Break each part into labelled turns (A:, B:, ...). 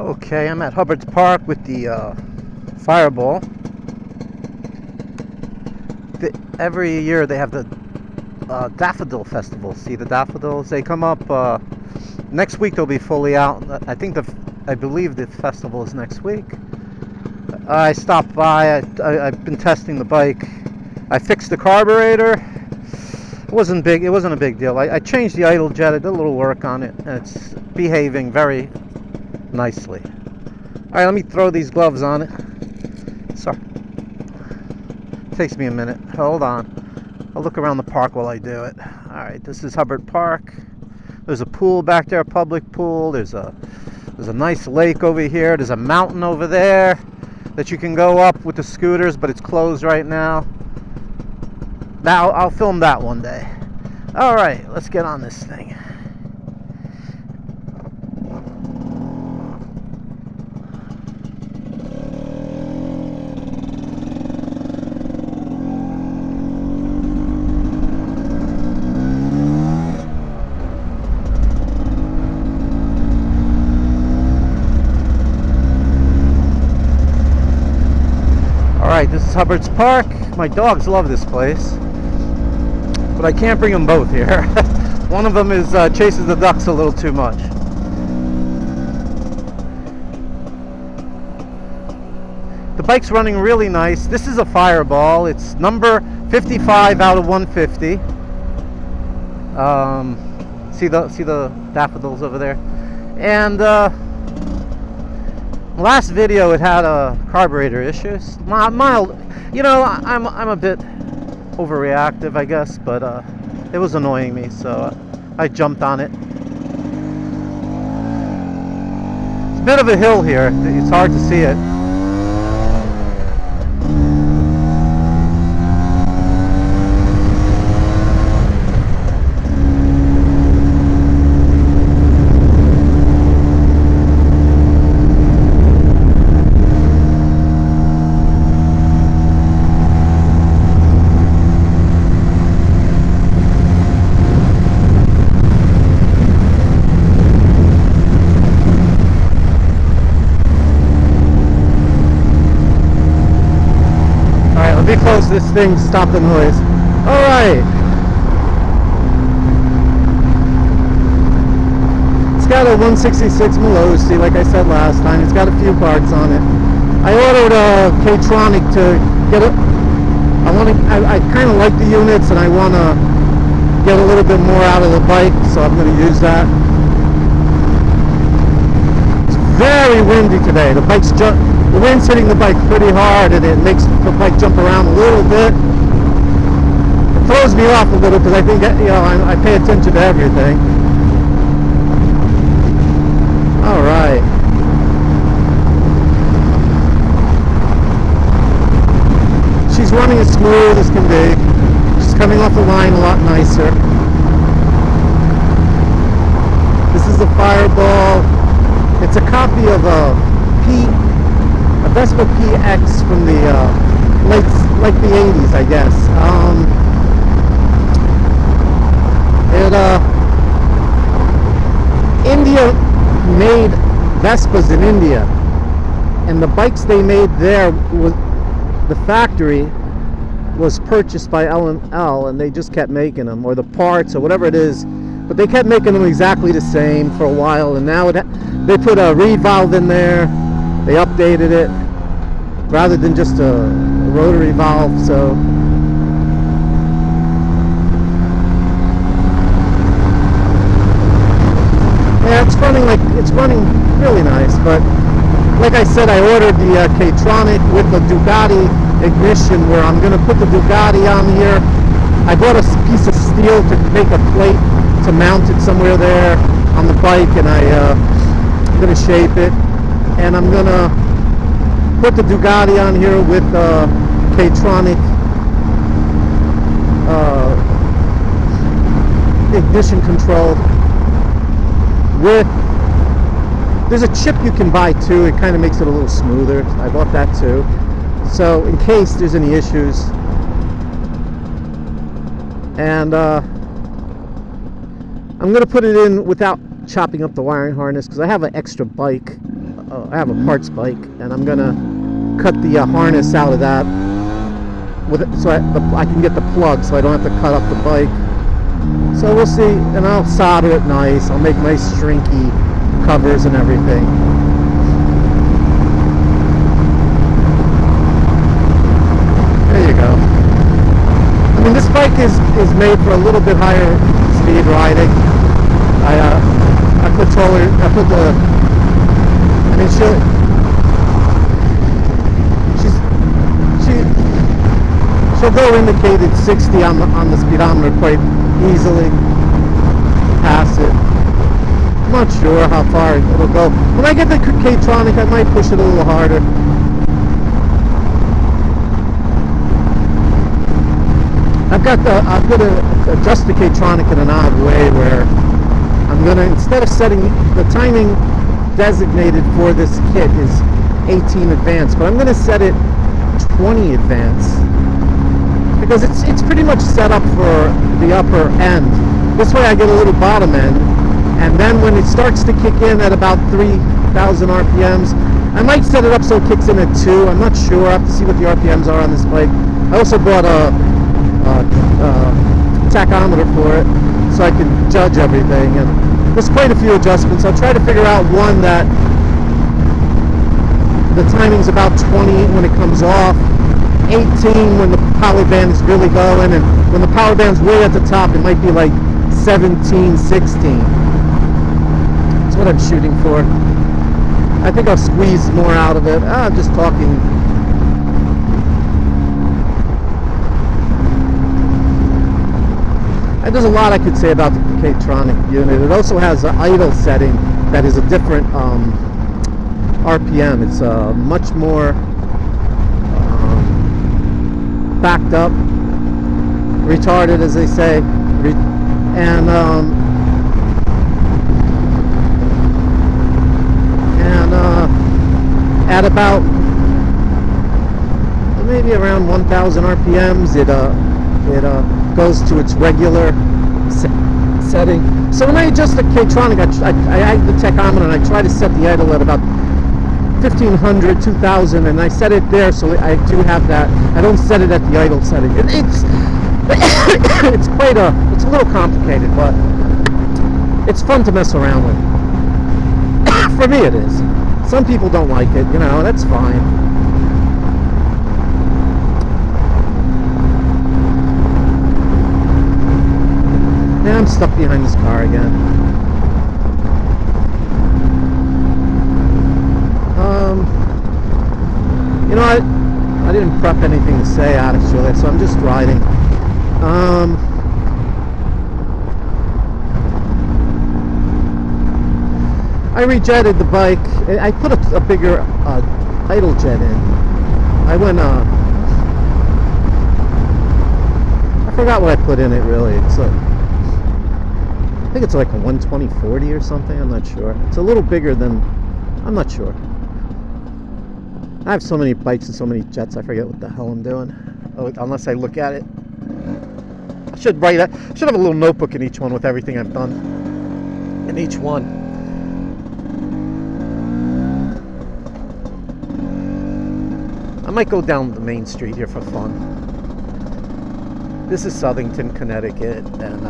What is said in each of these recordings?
A: Okay, I'm at Hubbard's Park with the Fireball. Every year they have the Daffodil Festival. See the daffodils? They come up next week. They'll be fully out. I believe the festival is next week. I stopped by. I've been testing the bike. I fixed the carburetor. It wasn't a big deal. I changed the idle jet. I did a little work on it, and it's behaving very nicely. All right, let me throw these gloves on it. Sorry. Takes me a minute. Hold on. I'll look around the park while I do it. All right, this is Hubbard Park. There's a pool back there, a public pool. There's a nice lake over here. There's a mountain over there that you can go up with the scooters, but it's closed right now. I'll film that one day. All right, let's get on this thing. Alright, this is Hubbard's Park. My dogs love this place, but I can't bring them both here. One of them chases the ducks a little too much. The bike's running really nice. This is a Fireball. It's number 55 out of 150. See the daffodils over there? And last video it had carburetor issues, mild. You know, I'm a bit overreactive, I guess, but it was annoying me, so I jumped on it. It's a bit of a hill here. It's hard to see it. Close this thing, stop the noise. Alright. It's got a 166 Malossi, like I said last time. It's got a few parts on it. I ordered a K-Tronic to get it. I kind of like the units, and I want to get a little bit more out of the bike, so I'm going to use that. It's very windy today. The wind's hitting the bike pretty hard, and it makes the bike jump around a little bit. It throws me off a little because I think, you know, I pay attention to everything. All right. She's running as smooth as can be. She's coming off the line a lot nicer. This is the Fireball. It's a copy of a Vespa PX from the like the 80s, I guess. India made Vespas in India, and the bikes they made there the factory was purchased by L&L, and they just kept making them, or the parts or whatever it is, but they kept making them exactly the same for a while, and now they put a reed valve in there. They updated it rather than just a rotary valve, so yeah, it's running really nice. But like I said, I ordered the K-Tronic with the Ducati ignition, where I'm going to put the Ducati on here. I bought a piece of steel to make a plate to mount it somewhere there on the bike, and I'm going to shape it. And I'm gonna put the Ducati on here with K-Tronic ignition control. There's a chip you can buy too. It kind of makes it a little smoother. I bought that too. So in case there's any issues, and I'm gonna put it in without chopping up the wiring harness, because I have an extra bike I have a parts bike, and I'm gonna cut the harness out of that with it, so I can get the plug, so I don't have to cut up the bike. So we'll see, and I'll solder it nice. I'll make nice stringy covers and everything. There you go. I mean, this bike is made for a little bit higher speed riding. I put the, I mean, she'll go indicated 60 on the speedometer quite easily. Pass it. I'm not sure how far it'll go. When I get the K-Tronic, I might push it a little harder. I'm gonna adjust the K-Tronic in an odd way where I'm gonna, instead of setting the timing designated for this kit is 18 advance, but I'm gonna set it 20 advance because it's pretty much set up for the upper end. This way I get a little bottom end, and then when it starts to kick in at about 3,000 RPMs, I might set it up so it kicks in at 2. I'm not sure. I have to see what the RPMs are on this bike. I also bought a tachometer for it so I can judge everything, and there's quite a few adjustments. I'll try to figure out one that the timing's about 20 when it comes off, 18 when the power band is really going, and when the power band's way at the top, it might be like 17, 16. That's what I'm shooting for. I think I'll squeeze more out of it. I'm just talking. And there's a lot I could say about the K-Tronic unit. It also has an idle setting that is a different RPM. It's much more backed up, retarded, as they say, and at about maybe around 1,000 RPMs, it goes to its regular setting. So when I adjust the K-Tronic, I add the tachometer and I try to set the idle at about 1,500, 2,000, and I set it there so I do have that. I don't set it at the idle setting. It's it's a little complicated, but it's fun to mess around with. For me it is. Some people don't like it, you know, that's fine. Now I'm stuck behind this car again. You know, I didn't prep anything to say actually, so I'm just riding. I rejetted the bike. I put a bigger idle jet in. I went I forgot what I put in it really. It's I think it's like a 120/40 or something. I'm not sure. It's a little bigger than. I'm not sure. I have so many bikes and so many jets, I forget what the hell I'm doing. Oh, unless I look at it. I should write it. I should have a little notebook in each one with everything I've done in each one. I might go down the main street here for fun. This is Southington, Connecticut, and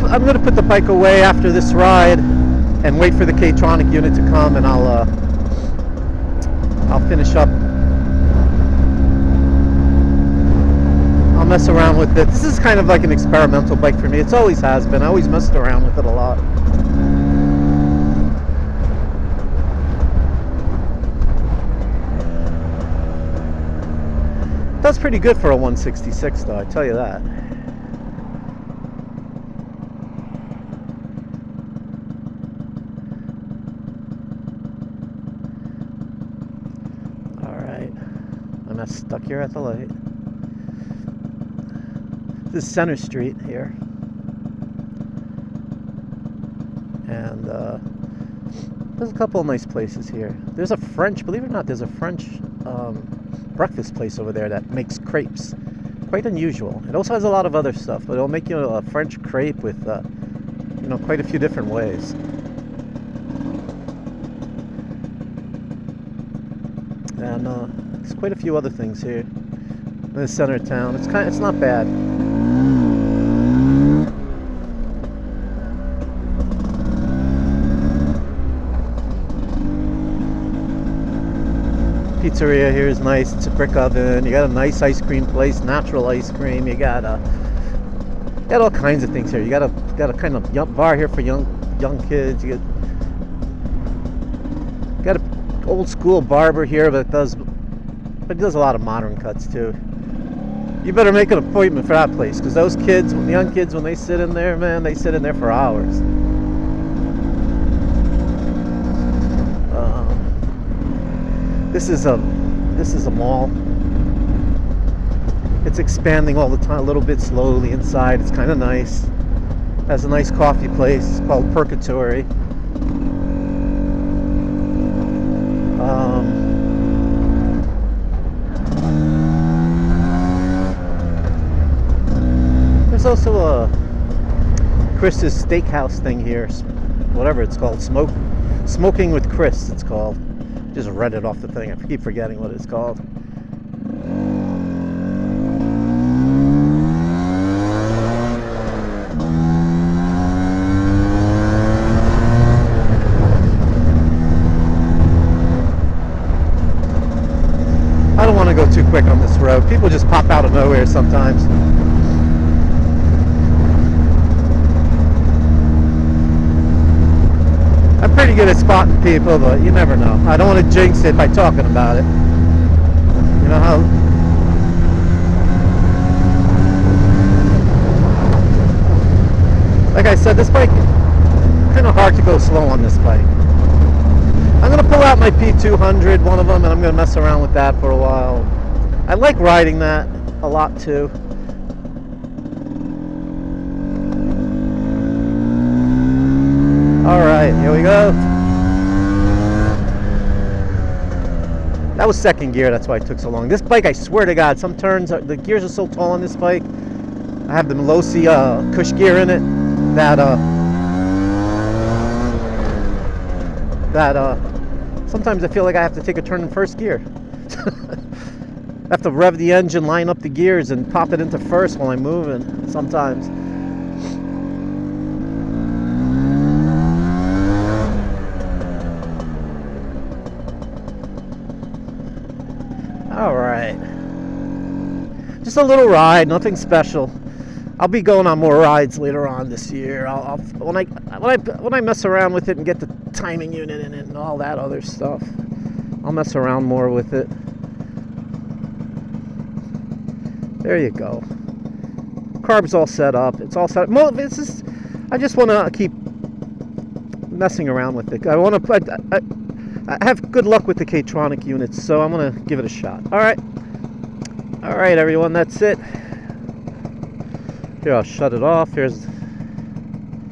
A: I'm gonna put the bike away after this ride and wait for the K-Tronic unit to come, and I'll finish up. I'll mess around with it. This is kind of like an experimental bike for me. It always has been. I always messed around with it a lot. That's pretty good for a 166 though, I tell you that. I'm stuck here at the light. This is Center Street here. And There's a couple of nice places here. There's a French, believe it or not, there's a French breakfast place over there that makes crepes. Quite unusual. It also has a lot of other stuff, but it'll make you a French crepe with, quite a few different ways. And there's quite a few other things here in the center of town. It's not bad. Pizzeria here is nice. It's a brick oven. You got a nice ice cream place, natural ice cream. You got all kinds of things here. You got a kind of bar here for young kids. You got an old school barber here that does a lot of modern cuts too. You better make an appointment for that place, because those kids, the young kids, when they sit in there, man, they sit in there for hours. This is a mall. It's expanding all the time, a little bit slowly inside. It's kind of nice. Has a nice coffee place called Purgatory. There's also a Chris's Steakhouse thing here, whatever it's called, Smoking with Chris. It's called. Just read it off the thing. I keep forgetting what it's called. I don't want to go too quick on this road. People just pop out of nowhere sometimes. I'm pretty good at spotting people, but you never know. I don't want to jinx it by talking about it. You know how... Like I said, this bike, kind of hard to go slow on this bike. I'm going to pull out my P200, one of them, and I'm going to mess around with that for a while. I like riding that a lot too. Alright, here we go. That was second gear, that's why it took so long. This bike, I swear to God, some turns, the gears are so tall on this bike. I have the Malossi cush gear in it that sometimes I feel like I have to take a turn in first gear. I have to rev the engine, line up the gears, and pop it into first while I'm moving sometimes. Alright, just a little ride, nothing special. I'll be going on more rides later on this year. When I mess around with it and get the timing unit in it and all that other stuff, I'll mess around more with it. There you go. Carb's all set up. It's all set up. Well, I just want to keep messing around with it. I have good luck with the K-tronic units, so I'm going to give it a shot. Alright, everyone, that's it. Here, I'll shut it off. Here's